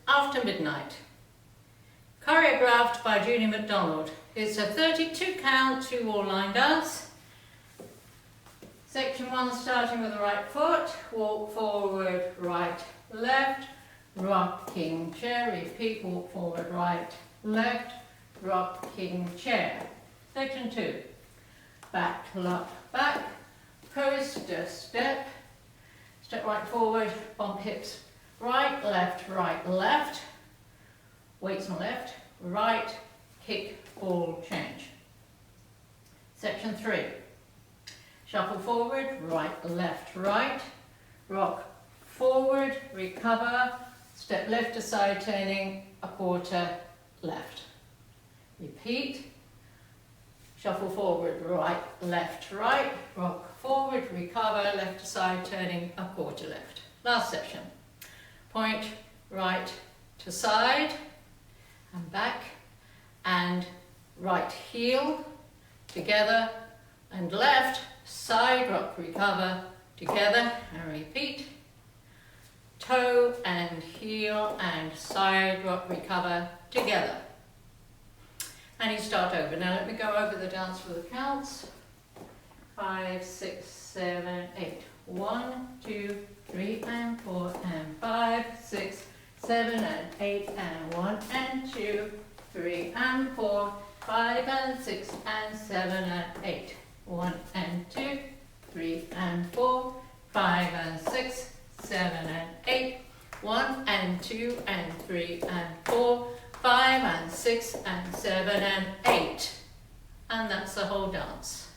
After Midnight, choreographed by Judy MacDonald. It's a 32 count, 2-wall line dance. Section 1 starting with the right foot, walk forward, right, left, rocking chair, repeat, walk forward, right, left, rocking chair. Section 2, back, up, back, coaster step, step right forward, bump hips, right, left, weights on left, right, kick, ball, change. Section 3, shuffle forward, right, rock forward, recover, step left to side turning, a quarter left. Repeat, Shuffle forward, right, left, right, rock forward, recover, left to side, turning a quarter left. Last section. Point, right to side, and back, and right heel, together, and left, side rock, recover, together, and repeat. Toe and heel and side rock, recover, together. And you start over. Now let me go over the dance for the counts. 5, 6, 7, 8. 1, 2, 3, and 4, and 5, 6, 7, and 8, and 1, and 2, 3, and 4, 5, and 6, and 7, and 8. 1, and 2, 3, and 4, 5, and 6, 7, and 8. 1, and 2, and 3, and 4, 5, and 6, and 7, and 8. And that's the whole dance.